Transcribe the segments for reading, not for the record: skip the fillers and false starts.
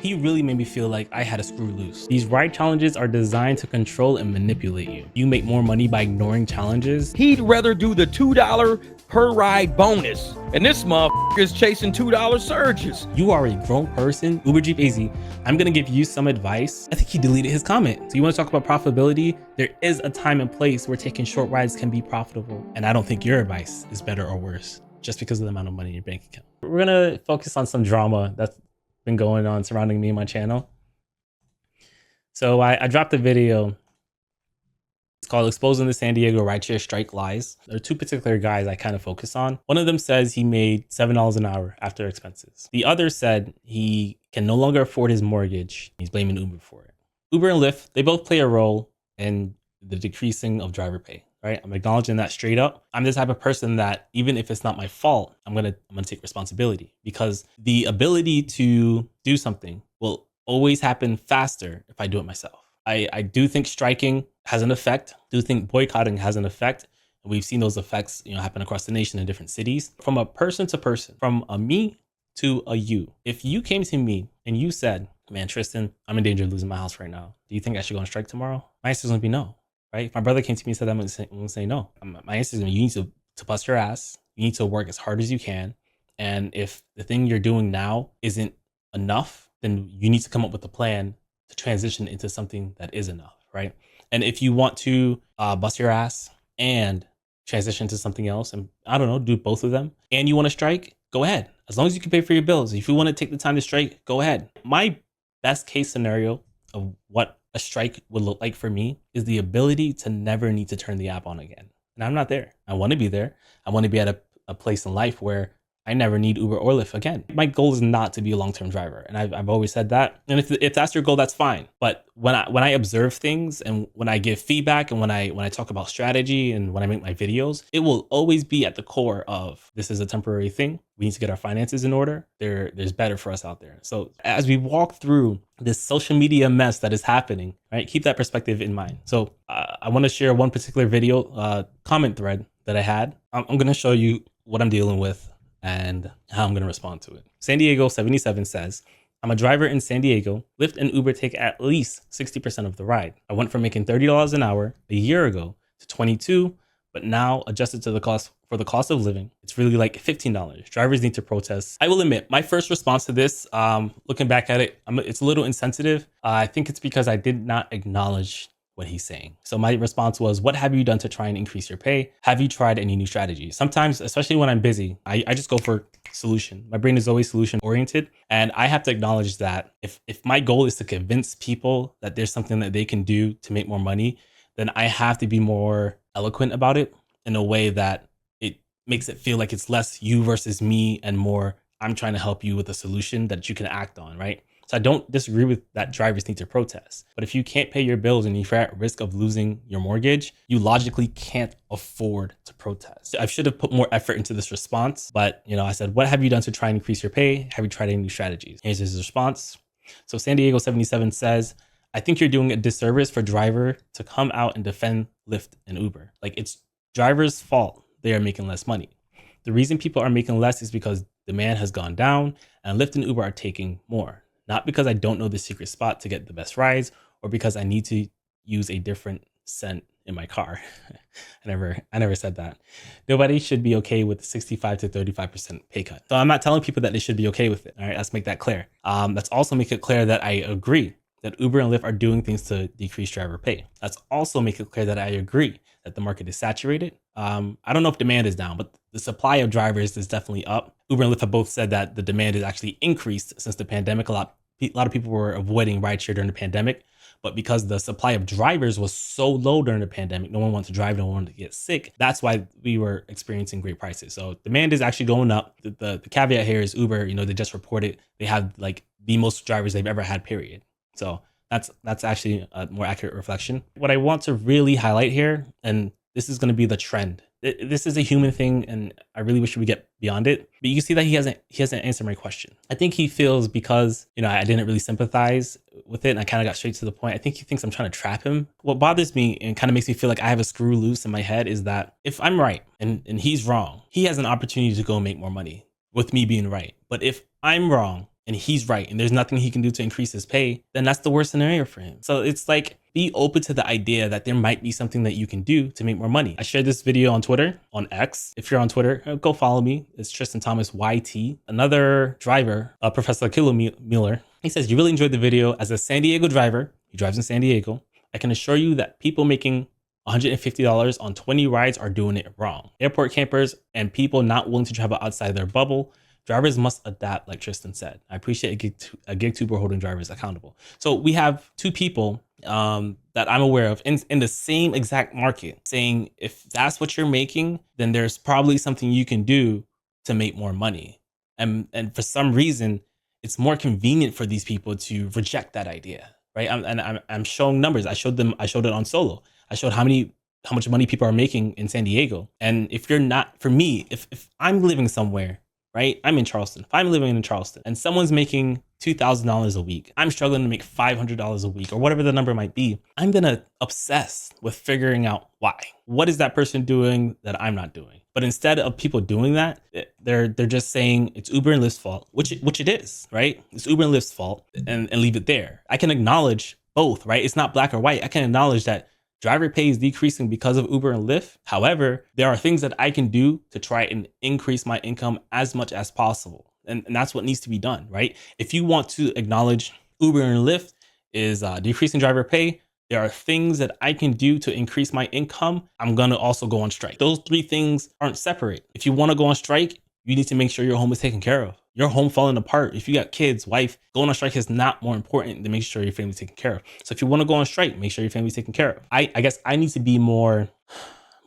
he really made me feel like I had a screw loose. These ride challenges are designed to control and manipulate you. You make more money by ignoring challenges. He'd rather do the $2 per ride bonus. And this motherfucker is chasing $2 surges. You are a grown person. Uber Jeep AZ, I'm gonna give you some advice. I think he deleted his comment. So you wanna talk about profitability? There is a time and place where taking short rides can be profitable. And I don't think your advice is better or worse just because of the amount of money in your bank account. We're gonna focus on some drama that's been going on surrounding me and my channel. So I dropped a video. It's called Exposing the San Diego Rideshare Strike Lies. There are two particular guys I kind of focus on. One of them says he made $7 an hour after expenses. The other said he can no longer afford his mortgage. He's blaming Uber for it. Uber and Lyft, they both play a role in the decreasing of driver pay, right? I'm acknowledging that straight up. I'm the type of person that even if it's not my fault, I'm gonna take responsibility, because the ability to do something will always happen faster if I do it myself. I do think striking has an effect. I do think boycotting has an effect. And we've seen those effects, happen across the nation in different cities. From a person to person, from a me to a you. If you came to me and you said, man, Tristan, I'm in danger of losing my house right now. Do you think I should go on strike tomorrow? My answer is gonna be no, right? If my brother came to me and said that, I'm gonna say no. My answer is you need to bust your ass. You need to work as hard as you can. And if the thing you're doing now isn't enough, then you need to come up with a plan to transition into something that is enough, right? And if you want to bust your ass and transition to something else, and I don't know, do both of them, and you want to strike, go ahead. As long as you can pay for your bills. If you want to take the time to strike, go ahead. My best case scenario of what a strike would look like for me is the ability to never need to turn the app on again. And I'm not there. I want to be there. I want to be at a place in life where I never need Uber or Lyft again. My goal is not to be a long-term driver. And I've always said that. And if that's your goal, that's fine. But when I observe things and when I give feedback and when I talk about strategy and when I make my videos, it will always be at the core of this is a temporary thing. We need to get our finances in order. There's better for us out there. So as we walk through this social media mess that is happening, right, keep that perspective in mind. So I want to share one particular video comment thread that I had. I'm going to show you what I'm dealing with and how I'm going to respond to it. San Diego 77 says, I'm a driver in San Diego. Lyft and Uber take at least 60% of the ride. I went from making $30 an hour a year ago to 22, but now adjusted to the cost of living, it's really like $15. Drivers need to protest. I will admit, my first response to this, looking back at it, it's a little insensitive. I think it's because I did not acknowledge what he's saying. So my response was, what have you done to try and increase your pay? Have you tried any new strategies? Sometimes, especially when I'm busy, I just go for solution. My brain is always solution oriented. And I have to acknowledge that if my goal is to convince people that there's something that they can do to make more money, then I have to be more eloquent about it in a way that it makes it feel like it's less you versus me and more I'm trying to help you with a solution that you can act on, right? So I don't disagree with that drivers need to protest. But if you can't pay your bills and you're at risk of losing your mortgage, you logically can't afford to protest. I should have put more effort into this response, but I said, what have you done to try and increase your pay? Have you tried any new strategies? Here's his response. So San Diego 77 says, I think you're doing a disservice for driver to come out and defend Lyft and Uber. Like, it's drivers' fault they are making less money. The reason people are making less is because demand has gone down and Lyft and Uber are taking more. Not because I don't know the secret spot to get the best rides or because I need to use a different scent in my car. I never said that. Nobody should be okay with 65 to 35% pay cut. So I'm not telling people that they should be okay with it. All right, let's make that clear. Let's also make it clear that I agree that Uber and Lyft are doing things to decrease driver pay. Let's also make it clear that I agree that the market is saturated. I don't know if demand is down, but the supply of drivers is definitely up. Uber and Lyft have both said that the demand is actually increased since the pandemic. A lot of people were avoiding rideshare during the pandemic, but because the supply of drivers was so low during the pandemic, no one wanted to drive, no one wanted to get sick. That's why we were experiencing great prices. So demand is actually going up. The caveat here is Uber, they just reported they have like the most drivers they've ever had, period. So that's actually a more accurate reflection. What I want to really highlight here, and this is going to be the trend. This is a human thing, and I really wish we would get beyond it. But you can see that he hasn't answered my question. I think he feels because I didn't really sympathize with it, and I kind of got straight to the point. I think he thinks I'm trying to trap him. What bothers me and kind of makes me feel like I have a screw loose in my head is that if I'm right and he's wrong, he has an opportunity to go make more money with me being right. But if I'm wrong and he's right and there's nothing he can do to increase his pay, then that's the worst scenario for him. So it's like, be open to the idea that there might be something that you can do to make more money. I shared this video on Twitter, on X. If you're on Twitter, go follow me. It's Tristan Thomas YT. Another driver, Professor Kilo Mueller, he says, you really enjoyed the video. As a San Diego driver, he drives in San Diego, I can assure you that people making $150 on 20 rides are doing it wrong. Airport campers and people not willing to travel outside their bubble, drivers must adapt, like Tristan said. I appreciate a gig tuber holding drivers accountable. So we have two people that I'm aware of in the same exact market saying, if that's what you're making, then there's probably something you can do to make more money. And for some reason, it's more convenient for these people to reject that idea, right? I'm showing numbers. I showed it on Solo. I showed how much money people are making in San Diego. And if you're not, for me, if I'm living somewhere, right? I'm in Charleston. If I'm living in Charleston and someone's making $2,000 a week, I'm struggling to make $500 a week or whatever the number might be, I'm going to obsess with figuring out why. What is that person doing that I'm not doing? But instead of people doing that, they're just saying it's Uber and Lyft's fault, which it is, right? It's Uber and Lyft's fault and leave it there. I can acknowledge both, right? It's not black or white. I can acknowledge that driver pay is decreasing because of Uber and Lyft. However, there are things that I can do to try and increase my income as much as possible. And that's what needs to be done, right? If you want to acknowledge Uber and Lyft is decreasing driver pay, there are things that I can do to increase my income. I'm going to also go on strike. Those three things aren't separate. If you want to go on strike, you need to make sure your home is taken care of. Your home falling apart. If you got kids, wife, going on strike is not more important than making sure your family's taken care of. So if you want to go on strike, make sure your family's taken care of. I guess I need to be more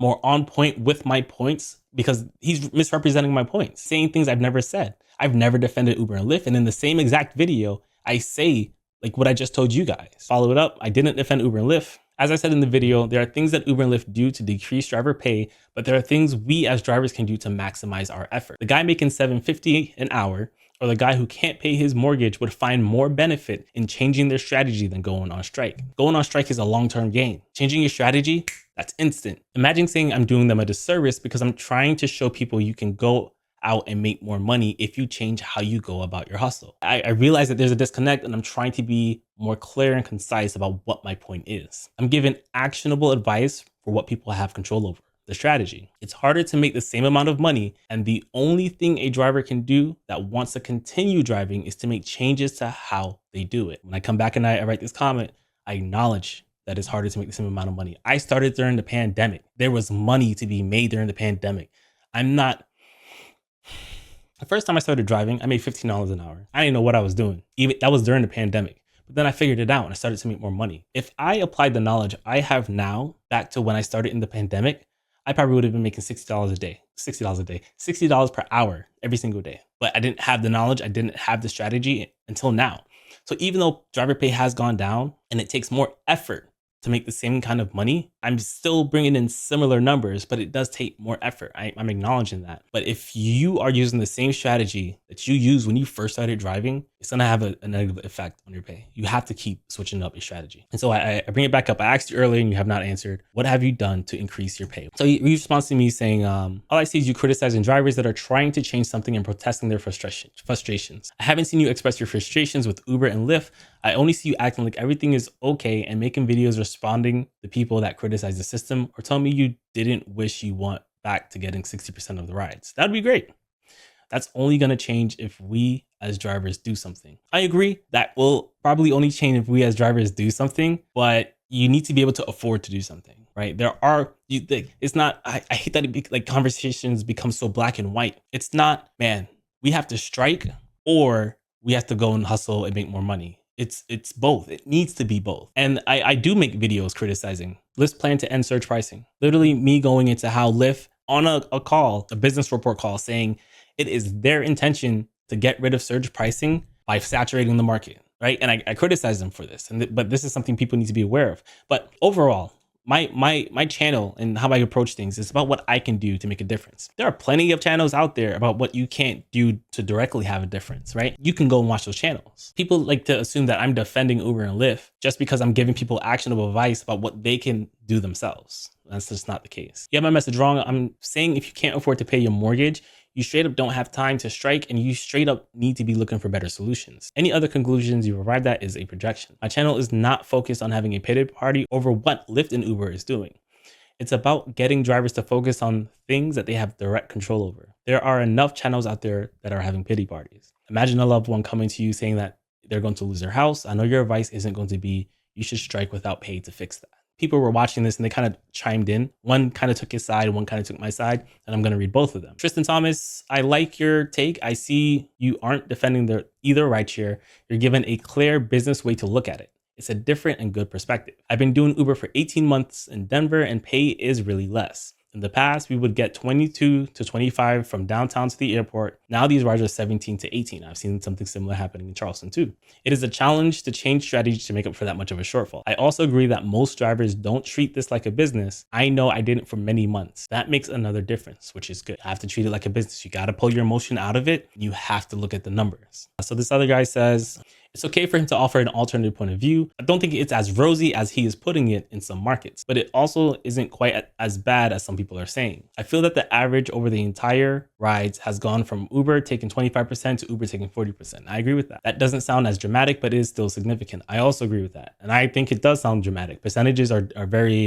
on point with my points because he's misrepresenting my points, saying things I've never said. I've never defended Uber and Lyft. And in the same exact video, I say like what I just told you guys. Follow it up. I didn't defend Uber and Lyft. As I said in the video, there are things that Uber and Lyft do to decrease driver pay, but there are things we as drivers can do to maximize our effort. The guy making $7.50 an hour or the guy who can't pay his mortgage would find more benefit in changing their strategy than going on strike. Going on strike is a long-term gain. Changing your strategy, that's instant. Imagine saying I'm doing them a disservice because I'm trying to show people you can go out and make more money if you change how you go about your hustle. I realize that there's a disconnect and I'm trying to be more clear and concise about what my point is. I'm giving actionable advice for what people have control over, the strategy. It's harder to make the same amount of money, and the only thing a driver can do that wants to continue driving is to make changes to how they do it. When I come back and I write this comment, I acknowledge that it's harder to make the same amount of money. I started during the pandemic. There was money to be made during the pandemic. The first time I started driving, I made $15 an hour. I didn't know what I was doing. Even that was during the pandemic. But then I figured it out and I started to make more money. If I applied the knowledge I have now back to when I started in the pandemic, I probably would have been making $60 a day, $60 per hour every single day. But I didn't have the knowledge. I didn't have the strategy until now. So even though driver pay has gone down and it takes more effort to make the same kind of money, I'm still bringing in similar numbers, but it does take more effort. I'm acknowledging that. But if you are using the same strategy that you used when you first started driving, it's going to have a negative effect on your pay. You have to keep switching up your strategy. And so I bring it back up. I asked you earlier and you have not answered. What have you done to increase your pay? So you respond to me saying, all I see is you criticizing drivers that are trying to change something and protesting their frustrations. I haven't seen you express your frustrations with Uber and Lyft. I only see you acting like everything is okay and making videos responding to people that criticize the system, or tell me you didn't wish you want back to getting 60% of the rides. That'd be great. That's only going to change if we as drivers do something. I agree that will probably only change if we as drivers do something, but you need to be able to afford to do something, right? It's not, I hate that like conversations become so black and white. It's not, man, we have to strike or we have to go and hustle and make more money. It's both. It needs to be both. And I do make videos criticizing Lyft's plan to end surge pricing. Literally me going into how Lyft on a business report call saying it is their intention to get rid of surge pricing by saturating the market, right? And I criticize them for this. But this is something people need to be aware of. But overall, my channel and how I approach things is about what I can do to make a difference. There are plenty of channels out there about what you can't do to directly have a difference, right? You can go and watch those channels. People like to assume that I'm defending Uber and Lyft just because I'm giving people actionable advice about what they can do themselves. That's just not the case. You have my message wrong. I'm saying if you can't afford to pay your mortgage, You straight up don't have time to strike, and you straight up need to be looking for better solutions. Any other conclusions you arrived at is a projection. My channel is not focused on having a pity party over what Lyft and Uber is doing. It's about getting drivers to focus on things that they have direct control over. There are enough channels out there that are having pity parties. Imagine a loved one coming to you saying that they're going to lose their house. I know your advice isn't going to be, you should strike without pay to fix that. People were watching this and they kind of chimed in. One kind of took his side, one kind of took my side, and I'm going to read both of them. Tristan Thomas, I like your take. I see you aren't defending either rideshare. You're given a clear business way to look at it. It's a different and good perspective. I've been doing Uber for 18 months in Denver and pay is really less. In the past, we would get 22 to 25 from downtown to the airport. Now these rides are 17 to 18. I've seen something similar happening in Charleston too. It is a challenge to change strategy to make up for that much of a shortfall. I also agree that most drivers don't treat this like a business. I know I didn't for many months. That makes another difference, which is good. You have to treat it like a business. You got to pull your emotion out of it. You have to look at the numbers. So this other guy says, it's okay for him to offer an alternative point of view. I don't think it's as rosy as he is putting it in some markets, but it also isn't quite as bad as some people are saying. I feel that the average over the entire rides has gone from Uber taking 25% to Uber taking 40%. I agree with that. That doesn't sound as dramatic, but it is still significant. I also agree with that. And I think it does sound dramatic. Percentages are very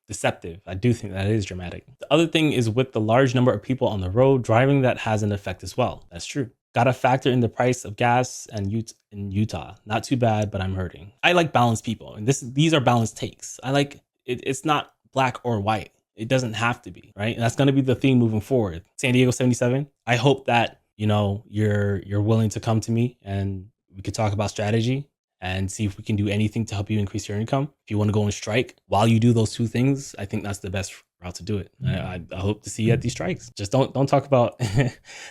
deceptive. I do think that it is dramatic. The other thing is with the large number of people on the road driving, that has an effect as well. That's true. Got to factor in the price of gas and in Utah. Not too bad, but I'm hurting. I like balanced people, and these are balanced takes. I like it. It's not black or white. It doesn't have to be, right? And that's going to be the theme moving forward. San Diego 77. I hope that you're willing to come to me and we could talk about strategy and see if we can do anything to help you increase your income. If you want to go on strike while you do those two things, I think that's the best route to do it. I hope to see you at these strikes. Just don't talk about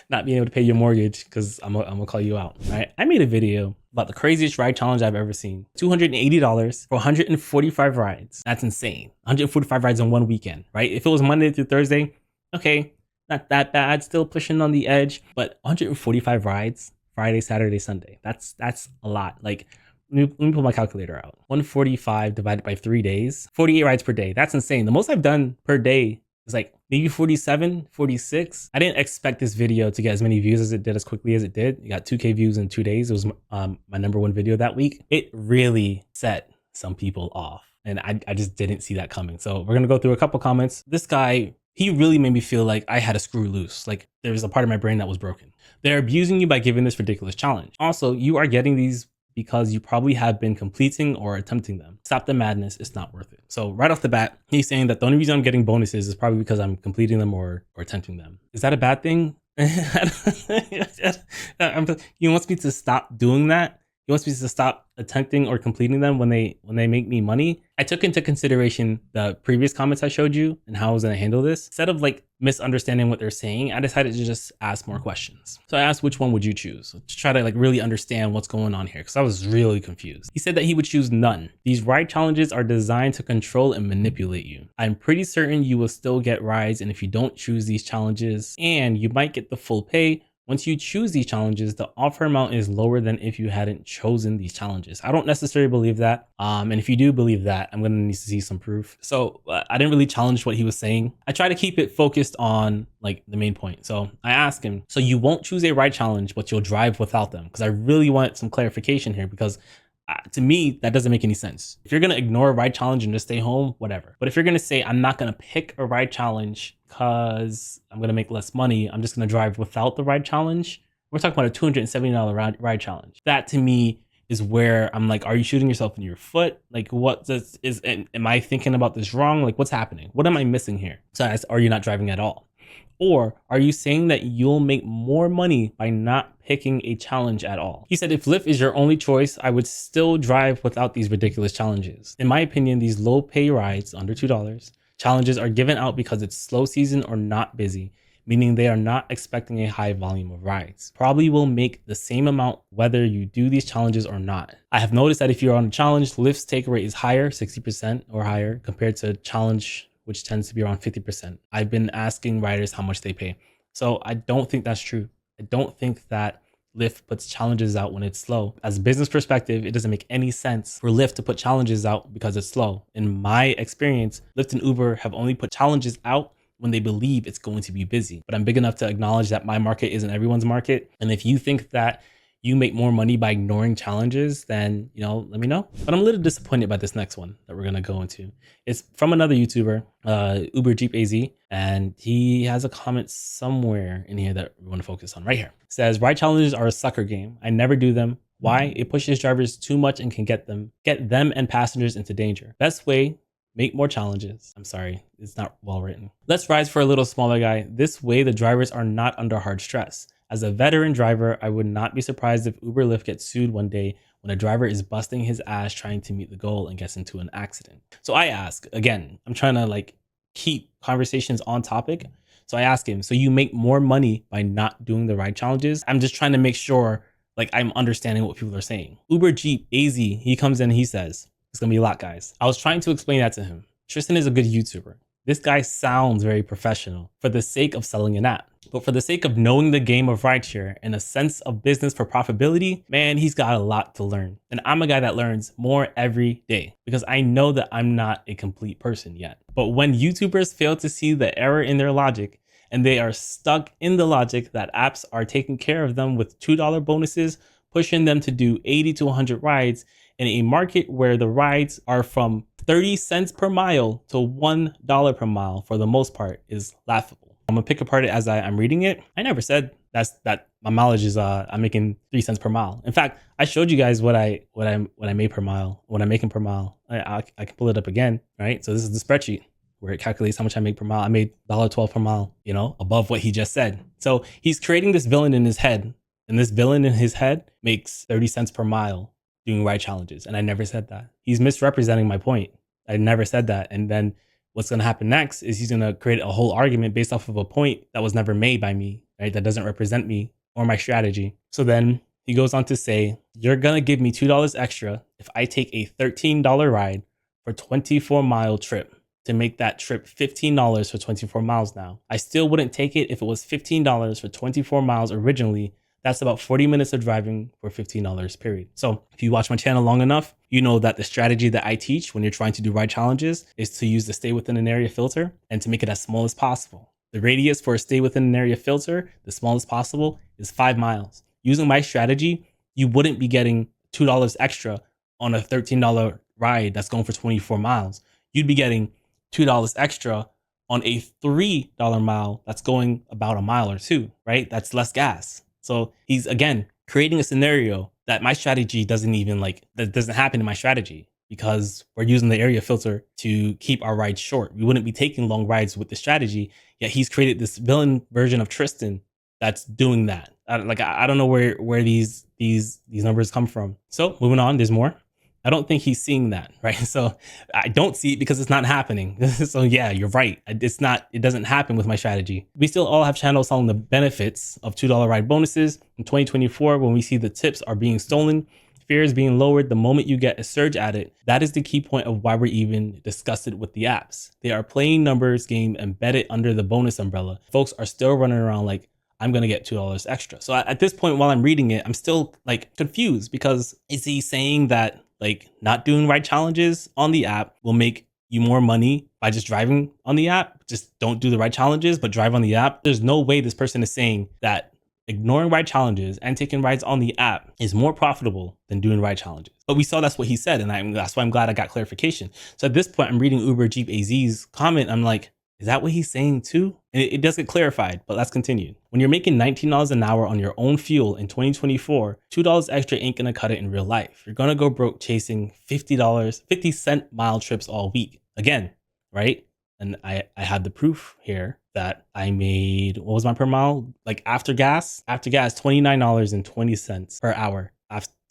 not being able to pay your mortgage, because I'm gonna call you out. All right. I made a video about the craziest ride challenge I've ever seen. $280 for 145 rides. That's insane. 145 rides on one weekend, right? If it was Monday through Thursday, okay, not that bad. Still pushing on the edge, but 145 rides, Friday, Saturday, Sunday. That's a lot. Like, let me pull my calculator out. 145 divided by 3 days, 48 rides per day. That's insane. The most I've done per day is like maybe 47, 46. I didn't expect this video to get as many views as it did, as quickly as it did. It got 2K views in 2 days. It was my number one video that week. It really set some people off, and I just didn't see that coming. So we're gonna go through a couple comments. This guy, he really made me feel like I had a screw loose. Like there was a part of my brain that was broken. They're abusing you by giving this ridiculous challenge. Also, you are getting these because you probably have been completing or attempting them. Stop the madness. It's not worth it. So right off the bat, he's saying that the only reason I'm getting bonuses is probably because I'm completing them or attempting them. Is that a bad thing? He wants me to stop doing that. He wants me to stop attempting or completing them when they make me money. I took into consideration the previous comments I showed you and how I was going to handle this. Instead of like misunderstanding what they're saying, I decided to just ask more questions. So I asked, which one would you choose? To try to like really understand what's going on here, because I was really confused. He said that he would choose none. These ride challenges are designed to control and manipulate you. I'm pretty certain you will still get rides, and if you don't choose these challenges, and you might get the full pay. Once you choose these challenges, the offer amount is lower than if you hadn't chosen these challenges. I don't necessarily believe that. And if you do believe that, I'm going to need to see some proof. So I didn't really challenge what he was saying. I try to keep it focused on like the main point. So I asked him, so you won't choose a ride challenge, but you'll drive without them? Because I really want some clarification here, because to me, that doesn't make any sense. If you're going to ignore a ride challenge and just stay home, whatever. But if you're going to say, I'm not going to pick a ride challenge because I'm going to make less money, I'm just going to drive without the ride challenge. We're talking about a $270 ride challenge. That to me is where I'm like, are you shooting yourself in your foot? Like, am I thinking about this wrong? Like, what's happening? What am I missing here? So I asked, are you not driving at all? Or are you saying that you'll make more money by not picking a challenge at all? He said, if Lyft is your only choice, I would still drive without these ridiculous challenges. In my opinion, these low pay rides, under $2, challenges are given out because it's slow season or not busy, meaning they are not expecting a high volume of rides. Probably will make the same amount whether you do these challenges or not. I have noticed that if you're on a challenge, Lyft's take rate is higher, 60% or higher, compared to challenge, which tends to be around 50%. I've been asking riders how much they pay. So I don't think that's true. I don't think that Lyft puts challenges out when it's slow. As a business perspective, it doesn't make any sense for Lyft to put challenges out because it's slow. In my experience, Lyft and Uber have only put challenges out when they believe it's going to be busy. But I'm big enough to acknowledge that my market isn't everyone's market. And if you think that you make more money by ignoring challenges, then, let me know. But I'm a little disappointed by this next one that we're going to go into. It's from another YouTuber, Uber Jeep AZ, and he has a comment somewhere in here that we want to focus on right here. It says, ride challenges are a sucker game. I never do them. Why? It pushes drivers too much and can get them and passengers into danger. Best way, make more challenges. I'm sorry, it's not well written. Let's rise for a little smaller guy. This way, the drivers are not under hard stress. As a veteran driver, I would not be surprised if Uber Lyft gets sued one day when a driver is busting his ass trying to meet the goal and gets into an accident. So I ask, again, I'm trying to keep conversations on topic. So I ask him, so you make more money by not doing the ride challenges? I'm just trying to make sure I'm understanding what people are saying. Uber Jeep AZ, he comes in and he says, it's gonna be a lot, guys. I was trying to explain that to him. Tristan is a good YouTuber. This guy sounds very professional for the sake of selling an app. But for the sake of knowing the game of rideshare and a sense of business for profitability, man, he's got a lot to learn. And I'm a guy that learns more every day because I know that I'm not a complete person yet. But when YouTubers fail to see the error in their logic and they are stuck in the logic that apps are taking care of them with $2 bonuses, pushing them to do 80 to 100 rides in a market where the rides are from 30 cents per mile to $1 per mile for the most part, is laughable. I'm gonna pick apart it as I'm reading it. I never said that my mileage is I'm making 3 cents per mile. In fact, I showed you guys what I made per mile, what I'm making per mile. I can pull it up again, right? So this is the spreadsheet where it calculates how much I make per mile. I made $1.12 per mile, above what he just said. So he's creating this villain in his head, and this villain in his head makes 30 cents per mile doing ride challenges. And I never said that. He's misrepresenting my point. I never said that. And then what's going to happen next is he's going to create a whole argument based off of a point that was never made by me, right? That doesn't represent me or my strategy. So then he goes on to say, you're going to give me $2 extra if I take a $13 ride for 24-mile trip to make that trip $15 for 24 miles now. I still wouldn't take it if it was $15 for 24 miles originally. That's about 40 minutes of driving for $15 period. So if you watch my channel long enough, you know that the strategy that I teach when you're trying to do ride challenges is to use the stay within an area filter and to make it as small as possible. The radius for a stay within an area filter, the smallest possible, is 5 miles. Using my strategy, you wouldn't be getting $2 extra on a $13 ride that's going for 24 miles. You'd be getting $2 extra on a $3 mile that's going about a mile or two, right? That's less gas. So he's, again, creating a scenario that my strategy doesn't even that doesn't happen in my strategy because we're using the area filter to keep our rides short. We wouldn't be taking long rides with the strategy, yet he's created this villain version of Tristan that's doing that. I don't know where these numbers come from. So moving on, there's more. I don't think he's seeing that, right? So I don't see it because it's not happening. So yeah, you're right. It doesn't happen with my strategy. We still all have channels selling the benefits of $2 ride bonuses. In 2024, when we see the tips are being stolen, fares being lowered the moment you get a surge added, that is the key point of why we're even disgusted with the apps. They are playing numbers game embedded under the bonus umbrella. Folks are still running around like, I'm going to get $2 extra. So at this point, while I'm reading it, I'm still confused because is he saying that not doing ride challenges on the app will make you more money by just driving on the app? Just don't do the ride challenges, but drive on the app. There's no way this person is saying that ignoring ride challenges and taking rides on the app is more profitable than doing ride challenges. But we saw that's what he said, and that's why I'm glad I got clarification. So at this point, I'm reading Uber Jeep AZ's comment. I'm like, is that what he's saying too? And it does get clarified, but let's continue. When you're making $19 an hour on your own fuel in 2024, $2 extra ain't gonna cut it in real life. You're gonna go broke chasing $50 mile trips all week. Again, right? And I had the proof here that I made, what was my per mile? After gas, $29.20 per hour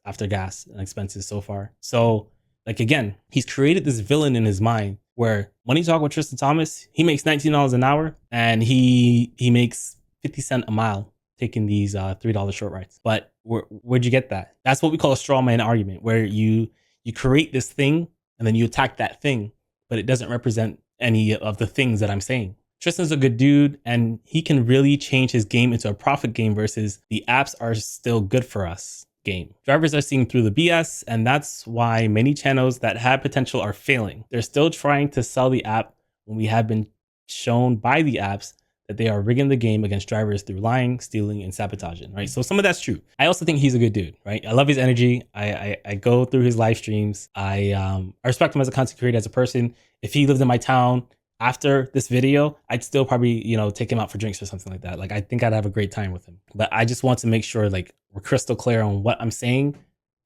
after gas and expenses so far. So again, he's created this villain in his mind where when he talks with Tristan Thomas, he makes $19 an hour and he makes 50 cents a mile taking these $3 short rides. But where'd you get that? That's what we call a straw man argument, where you create this thing and then you attack that thing, but it doesn't represent any of the things that I'm saying. Tristan's a good dude and he can really change his game into a profit game versus the apps are still good for us game. Drivers are seeing through the BS, and that's why many channels that had potential are failing. They're still trying to sell the app when we have been shown by the apps that they are rigging the game against drivers through lying, stealing, and sabotaging, right? So some of that's true. I also think he's a good dude, right? I love his energy. I go through his live streams. I respect him as a content creator, as a person. If he lived in my town after this video, I'd still probably, take him out for drinks or something like that. Like, I think I'd have a great time with him. But I just want to make sure, like, we're crystal clear on what I'm saying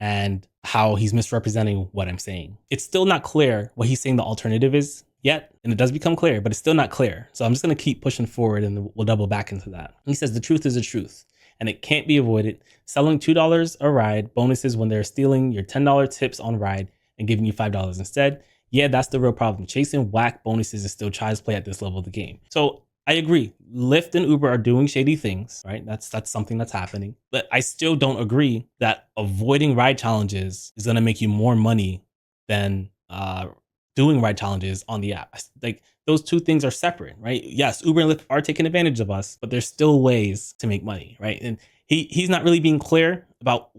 and how he's misrepresenting what I'm saying. It's still not clear what he's saying the alternative is yet, and it does become clear, but it's still not clear. So I'm just going to keep pushing forward, and we'll double back into that. He says the truth is the truth, and it can't be avoided. Selling $2 a ride bonuses when they're stealing your $10 tips on ride and giving you $5 instead. Yeah, that's the real problem. Chasing whack bonuses is still child's play at this level of the game. So I agree. Lyft and Uber are doing shady things, right? That's something that's happening. But I still don't agree that avoiding ride challenges is going to make you more money than doing ride challenges on the app. Like, those two things are separate, right? Yes, Uber and Lyft are taking advantage of us, but there's still ways to make money, right? And he's not really being clear about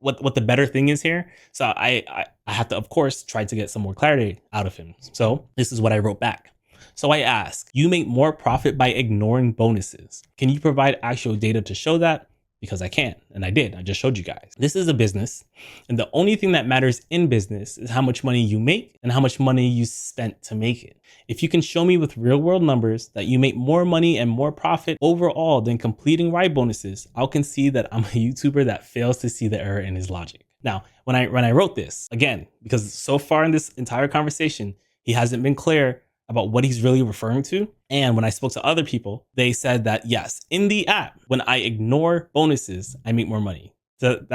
what the better thing is here. So I have to, of course, try to get some more clarity out of him. So this is what I wrote back. So I ask, you make more profit by ignoring bonuses. Can you provide actual data to show that? Because I can, and I did. I just showed you guys. This is a business, and the only thing that matters in business is how much money you make and how much money you spent to make it. If you can show me with real world numbers that you make more money and more profit overall than completing ride bonuses, I'll concede that I'm a YouTuber that fails to see the error in his logic. Now, when I wrote this, again, because so far in this entire conversation, he hasn't been clear about what he's really referring to. And when I spoke to other people, they said that yes, in the app, when I ignore bonuses, I make more money. So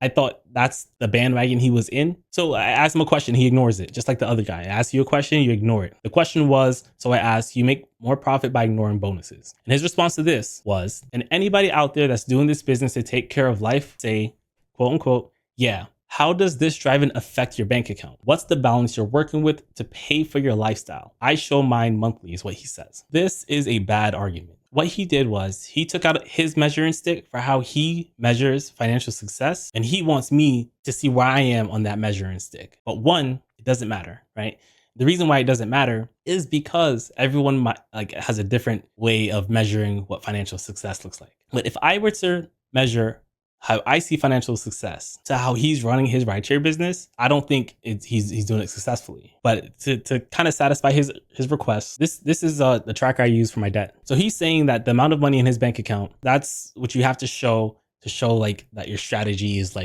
I thought that's the bandwagon he was in. So I asked him a question, he ignores it, just like the other guy. I asked you a question, you ignore it. The question was, so I asked, you make more profit by ignoring bonuses. And his response to this was, and anybody out there that's doing this business to take care of life, say, quote unquote, yeah. How does this driving affect your bank account? What's the balance you're working with to pay for your lifestyle? I show mine monthly is what he says. This is a bad argument. What he did was he took out his measuring stick for how he measures financial success, and he wants me to see where I am on that measuring stick. But one, it doesn't matter, right? The reason why it doesn't matter is because everyone has a different way of measuring what financial success looks like. But if I were to measure how I see financial success to how he's running his rideshare business, I don't think he's doing it successfully. But to kind of satisfy his request, this is the tracker I use for my debt. So he's saying that the amount of money in his bank account, that's what you have to show like that your strategy is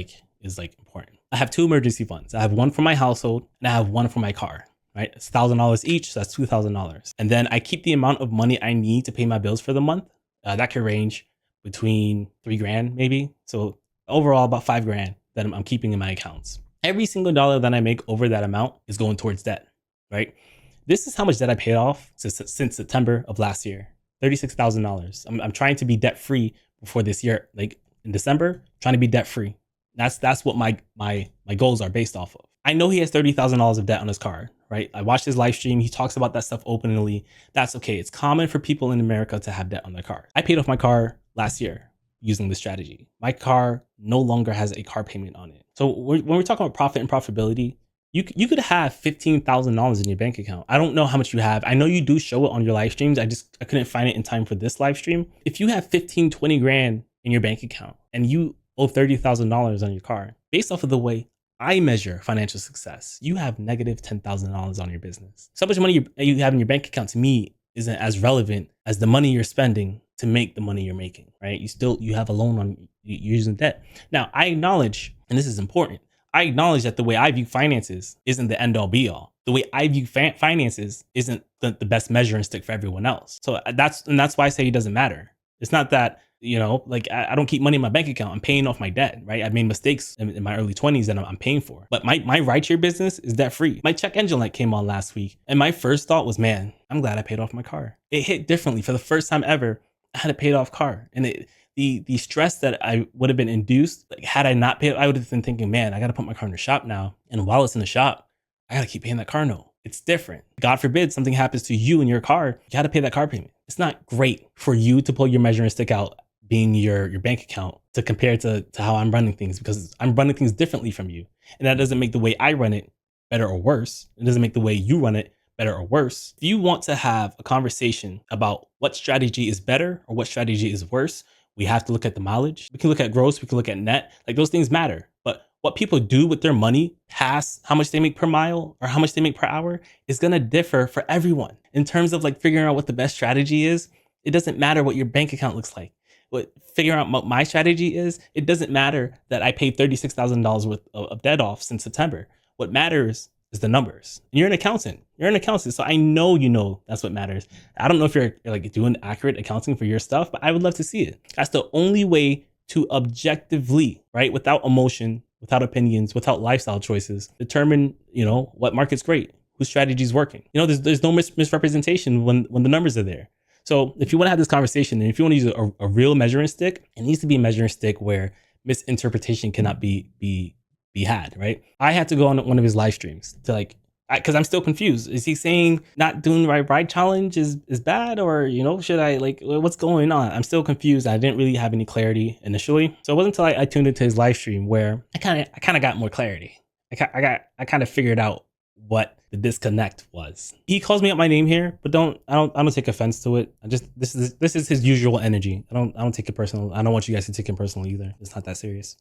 important. I have two emergency funds. I have one for my household and I have one for my car. Right? It's $1,000 each, so that's $2,000. And then I keep the amount of money I need to pay my bills for the month. That could range between $3,000 maybe. So overall about $5,000 that I'm keeping in my accounts. Every single dollar that I make over that amount is going towards debt, right? This is how much debt I paid off since September of last year, $36,000. I'm trying to be debt free before this year, like in December, trying to be debt free. That's what my goals are based off of. I know he has $30,000 of debt on his car, right? I watched his live stream. He talks about that stuff openly. That's okay. It's common for people in America to have debt on their car. I paid off my car last year using this strategy. My car no longer has a car payment on it. So when we're talking about profit and profitability, you could have $15,000 in your bank account. I don't know how much you have. I know you do show it on your live streams. I couldn't find it in time for this live stream. If you have 15, 20 grand in your bank account and you owe $30,000 on your car, based off of the way I measure financial success, you have negative $10,000 on your business. So much money you have in your bank account to me isn't as relevant as the money you're spending to make the money you're making, right? You have a loan on you're using debt. Now, I acknowledge, and this is important, I acknowledge that the way I view finances isn't the end all be all. The way I view finances isn't the best measuring stick for everyone else. So that's why I say it doesn't matter. It's not that, I don't keep money in my bank account. I'm paying off my debt, right? I made mistakes in my early 20s that I'm paying for. But my rideshare business is debt free. My check engine light came on last week. And my first thought was, man, I'm glad I paid off my car. It hit differently. For the first time ever, I had a paid off car. And the stress that I would have been induced, had I not paid, I would have been thinking, man, I got to put my car in the shop now. And while it's in the shop, I got to keep paying that car note. It's different. God forbid something happens to you in your car, you got to pay that car payment. It's not great for you to pull your measuring stick out being your bank account to compare to how I'm running things, because I'm running things differently from you. And that doesn't make the way I run it better or worse. It doesn't make the way you run it better or worse. If you want to have a conversation about what strategy is better or what strategy is worse, we have to look at the mileage. We can look at gross, we can look at net. Like, those things matter. But what people do with their money past how much they make per mile or how much they make per hour is going to differ for everyone. In terms of like figuring out what the best strategy is, it doesn't matter what your bank account looks like. What figuring out what my strategy is, it doesn't matter that I paid $36,000 worth of debt off since September. What matters is the numbers. And you're an accountant. So I know you know that's what matters. I don't know if you're like doing accurate accounting for your stuff, but I would love to see it. That's the only way to objectively, right, without emotion, without opinions, without lifestyle choices, determine, what market's great, whose strategy is working. There's no misrepresentation when the numbers are there. So if you want to have this conversation, and if you want to use a real measuring stick, it needs to be a measuring stick where misinterpretation cannot be had, right? I had to go on one of his live streams to because I'm still confused. Is he saying not doing the right challenge is bad, or should I what's going on? I'm still confused. I didn't really have any clarity initially, so it wasn't until I tuned into his live stream where I kind of got more clarity. I kind of figured out what the disconnect was. He calls me out my name here, but I don't take offense to it. This is his usual energy. I don't take it personal. I don't want you guys to take it personal either. It's not that serious.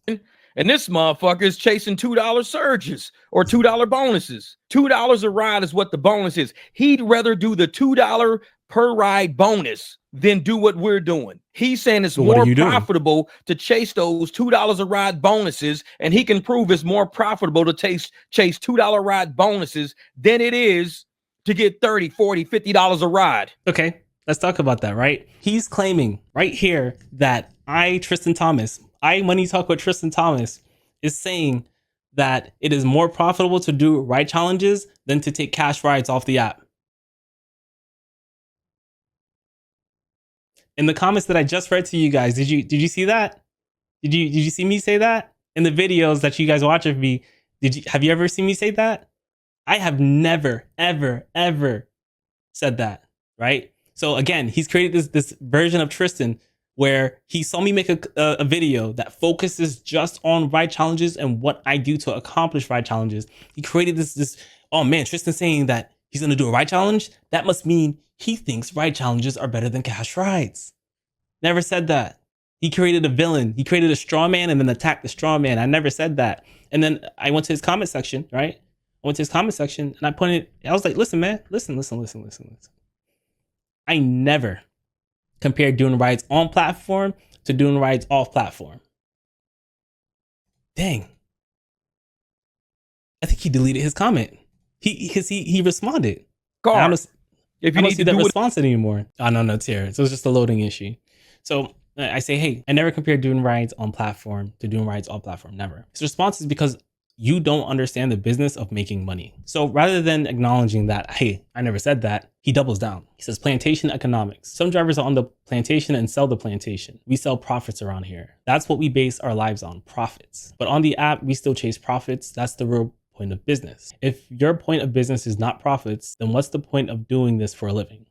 And this motherfucker is chasing $2 surges or $2 bonuses. $2 a ride is what the bonus is. He'd rather do the $2 per ride bonus than do what we're doing. He's saying it's more profitable to chase those $2 a ride bonuses, and he can prove it's more profitable to chase $2 ride bonuses than it is to get $30, $40, $50 a ride. Okay, let's talk about that, right? He's claiming right here that Money Talk with Tristan Thomas is saying that it is more profitable to do ride challenges than to take cash rides off the app. In the comments that I just read to you guys, did you see that? Did you see me say that in the videos that you guys watch of me? Have you ever seen me say that? I have never, ever said that, right? So again, he's created this version of Tristan where he saw me make a video that focuses just on ride challenges and what I do to accomplish ride challenges. He created this, oh man, Tristan saying that he's going to do a ride challenge. That must mean he thinks ride challenges are better than cash rides. Never said that. He created a villain. He created a straw man and then attacked the straw man. I never said that. And then I went to his comment section, right? I went to his comment section and I was like, listen, man, listen. I never compared doing rides on platform to doing rides off platform. Dang. I think he deleted his comment. He responded. God, I don't see that response anymore. Oh, no, it's here. So it's just a loading issue. So I say, hey, I never compared doing rides on platform to doing rides off platform. Never. His response is because you don't understand the business of making money. So rather than acknowledging that, hey, I never said that, he doubles down. He says plantation economics. Some drivers are on the plantation and sell the plantation. We sell profits around here. That's what we base our lives on, profits. But on the app, we still chase profits. That's the real point of business. If your point of business is not profits, then what's the point of doing this for a living?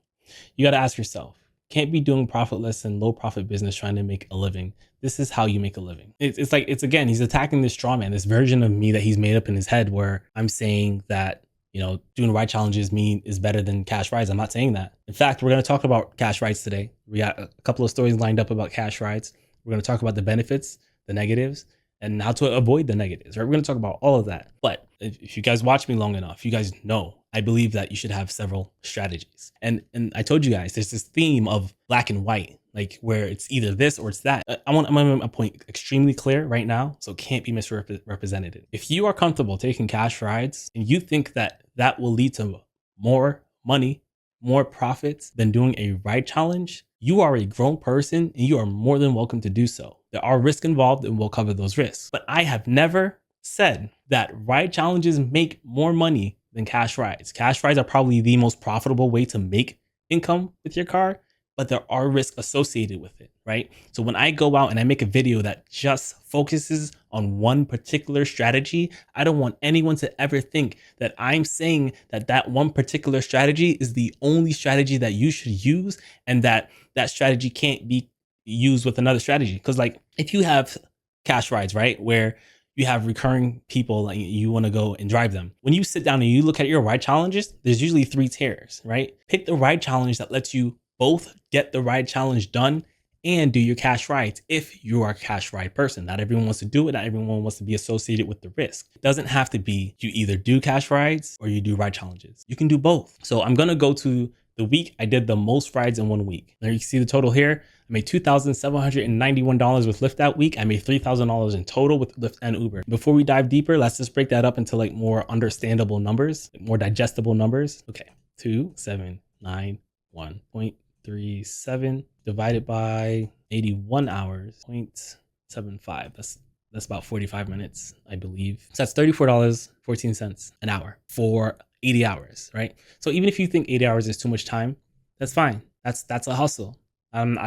You got to ask yourself, can't be doing profitless and low profit business trying to make a living. This is how you make a living. It's again, he's attacking this straw man, this version of me that he's made up in his head where I'm saying that, doing ride challenges is better than cash rides. I'm not saying that. In fact, we're going to talk about cash rides today. We got a couple of stories lined up about cash rides. We're going to talk about the benefits, the negatives, and how to avoid the negatives, right? We're going to talk about all of that. But if you guys watch me long enough, you guys know I believe that you should have several strategies. And I told you guys, there's this theme of black and white, like where it's either this or it's that. I'm going to make my point extremely clear right now, so it can't be misrepresented. If you are comfortable taking cash rides and you think that that will lead to more money, more profits than doing a ride challenge, you are a grown person and you are more than welcome to do so. There are risks involved and we'll cover those risks. But I have never said that ride challenges make more money than cash rides. Cash rides are probably the most profitable way to make income with your car, but there are risks associated with it, right? So when I go out and I make a video that just focuses on one particular strategy, I don't want anyone to ever think that I'm saying that that one particular strategy is the only strategy that you should use and that that strategy can't be used with another strategy. Because like if you have cash rides, right, where you have recurring people and you want to go and drive them. When you sit down and you look at your ride challenges, there's usually 3 tiers, right? Pick the ride challenge that lets you both get the ride challenge done and do your cash rides if you are a cash ride person. Not everyone wants to do it. Not everyone wants to be associated with the risk. It doesn't have to be you either do cash rides or you do ride challenges. You can do both. So I'm going to go to the week I did the most rides in 1 week. There you can see the total here. I made $2,791 with Lyft that week. I made $3,000 in total with Lyft and Uber. Before we dive deeper, let's just break that up into like more understandable numbers, more digestible numbers. Okay, 2791.37 divided by 81 hours, 0.75. That's about 45 minutes, I believe. So that's $34.14 an hour for 80 hours, right? So even if you think 80 hours is too much time, that's fine. That's a hustle. I'm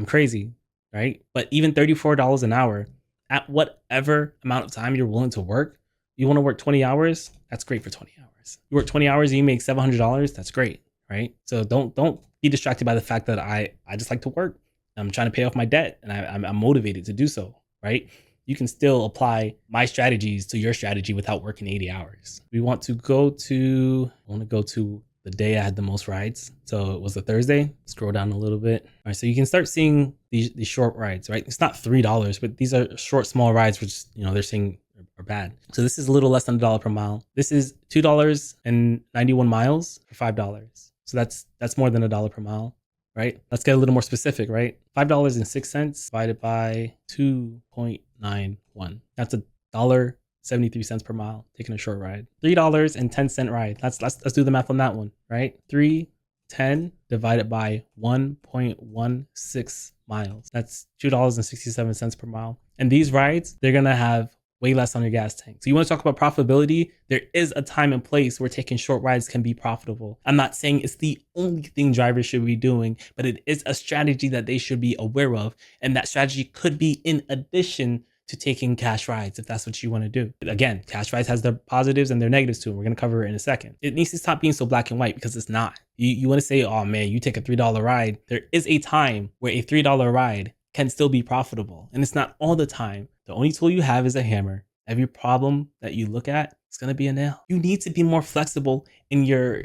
crazy, right? But even $34 an hour at whatever amount of time you're willing to work, you want to work 20 hours, that's great for 20 hours. You work 20 hours and you make $700, that's great, right? So don't be distracted by the fact that I just like to work. I'm trying to pay off my debt and I'm motivated to do so, right? You can still apply my strategies to your strategy without working 80 hours. I want to go to the day I had the most rides. So it was a Thursday. Scroll down a little bit. All right, so you can start seeing these short rides, right? It's not $3, but these are short, small rides, which, they're saying are bad. So this is a little less than $1 per mile. This is $2.91 miles for $5. So that's more than $1 per mile, right? Let's get a little more specific, right? $5.06 divided by 2.91. That's $1.73 per mile taking a short ride. $3.10 ride. Let's do the math on that one, right? 310 divided by 1.16 miles. That's $2.67 per mile. And these rides, they're gonna have way less on your gas tank. So you want to talk about profitability? There is a time and place where taking short rides can be profitable. I'm not saying it's the only thing drivers should be doing, but it is a strategy that they should be aware of. And that strategy could be in addition to taking cash rides if that's what you want to do. But again, cash rides has their positives and their negatives too. We're going to cover it in a second. It needs to stop being so black and white because it's not. You want to say, oh man, you take a $3 ride. There is a time where a $3 ride can still be profitable. And it's not all the time. The only tool you have is a hammer. Every problem that you look at, it's going to be a nail. You need to be more flexible in your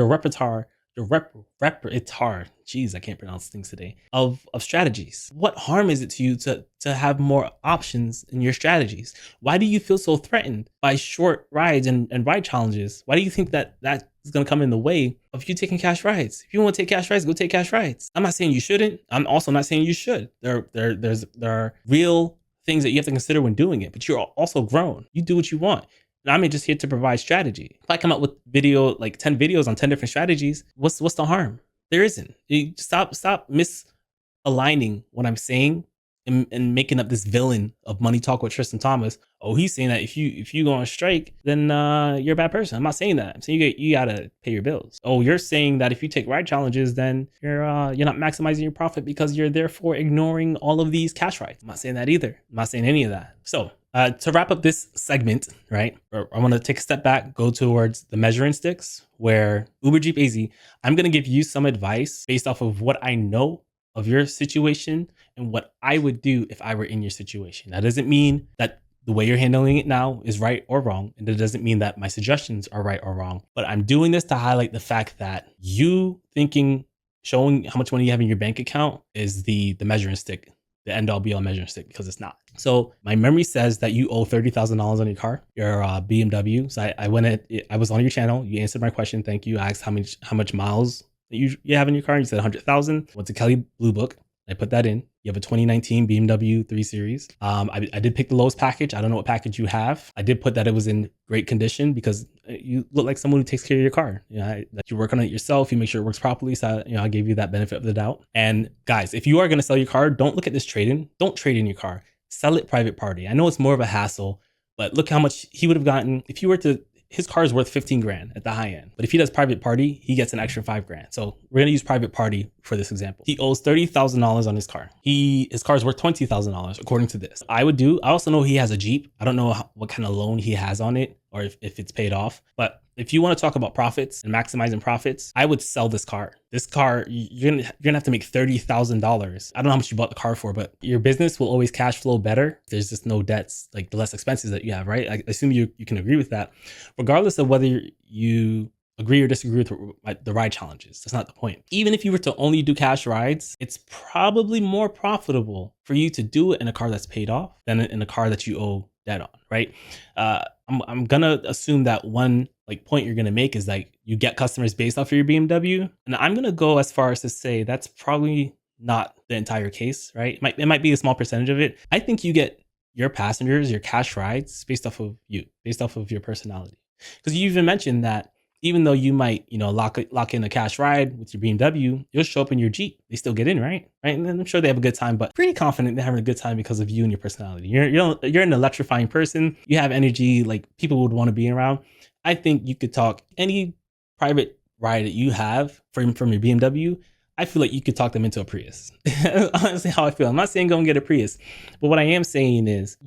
repertoire, it's hard. Jeez, I can't pronounce things today. Of strategies. What harm is it to you to have more options in your strategies? Why do you feel so threatened by short rides and ride challenges? Why do you think that is going to come in the way of you taking cash rides? If you want to take cash rides, go take cash rides. I'm not saying you shouldn't. I'm also not saying you should. There are real things that you have to consider when doing it, but you're also grown. You do what you want. And I'm just here to provide strategy. If I come up with 10 videos on 10 different strategies, what's the harm? There isn't. You stop misaligning what I'm saying and making up this villain of Money Talk with Tristan Thomas. Oh, he's saying that if you go on strike, then you're a bad person. I'm not saying that. I'm saying you gotta pay your bills. Oh, you're saying that if you take ride challenges, then you're not maximizing your profit because you're therefore ignoring all of these cash rides. I'm not saying that either. I'm not saying any of that. So to wrap up this segment, right, I want to take a step back, go towards the measuring sticks, where Uber Jeep AZ, I'm going to give you some advice based off of what I know of your situation and what I would do if I were in your situation. That doesn't mean that the way you're handling it now is right or wrong. And it doesn't mean that my suggestions are right or wrong. But I'm doing this to highlight the fact that you showing how much money you have in your bank account is the measuring stick, the end all be all measuring stick, because it's not. So my memory says that you owe $30,000 on your car, your BMW. So I was on your channel. You answered my question. Thank you. I asked how much miles that you have in your car. And you said 100,000. Went to Kelly Blue Book. I put that in. You have a 2019 BMW 3 Series. I did pick the lowest package. I don't know what package you have. I did put that it was in great condition because you look like someone who takes care of your car. That you work on it yourself. You make sure it works properly. So I gave you that benefit of the doubt. And guys, if you are going to sell your car, don't look at this trade-in. Don't trade in your car. Sell it private party. I know it's more of a hassle, but look how much he would have gotten if you were to. His car is worth 15 grand at the high end. But if he does private party, he gets an extra 5 grand. So we're going to use private party for this example. He owes $30,000 on his car. His car is worth $20,000 according to this. I also know he has a Jeep. I don't know what kind of loan he has on it. or if it's paid off. But if you want to talk about profits and maximizing profits, I would sell this car. This car, you're gonna have to make $30,000. I don't know how much you bought the car for, but your business will always cash flow better. There's just no debts, like the less expenses that you have, right? I assume you can agree with that, regardless of whether you agree or disagree with the ride challenges. That's not the point. Even if you were to only do cash rides, it's probably more profitable for you to do it in a car that's paid off than in a car that you owe debt on, right? I'm gonna assume that one like point you're gonna make is like you get customers based off of your BMW, and I'm gonna go as far as to say that's probably not the entire case, right? It might be a small percentage of it. I think you get your passengers, your cash rides based off of you, based off of your personality, because you even mentioned that even though you might, lock in a cash ride with your BMW, you'll show up in your Jeep. They still get in, right? And I'm sure they have a good time, but pretty confident they're having a good time because of you and your personality. You're an electrifying person. You have energy like people would want to be around. I think you could talk any private ride that you have from your BMW. I feel like you could talk them into a Prius. Honestly, how I feel. I'm not saying go and get a Prius, but what I am saying is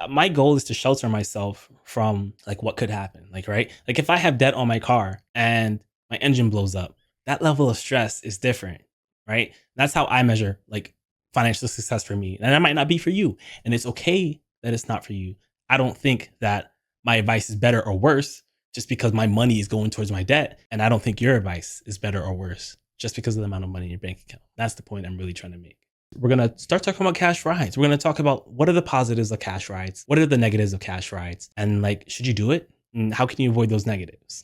my goal is to shelter myself from like what could happen. Like, right? Like if I have debt on my car and my engine blows up, that level of stress is different, right? That's how I measure like financial success for me. And that might not be for you. And it's okay that it's not for you. I don't think that my advice is better or worse just because my money is going towards my debt. And I don't think your advice is better or worse just because of the amount of money in your bank account. That's the point I'm really trying to make. We're going to start talking about cash rides. We're going to talk about what are the positives of cash rides? What are the negatives of cash rides? And like, should you do it? And how can you avoid those negatives?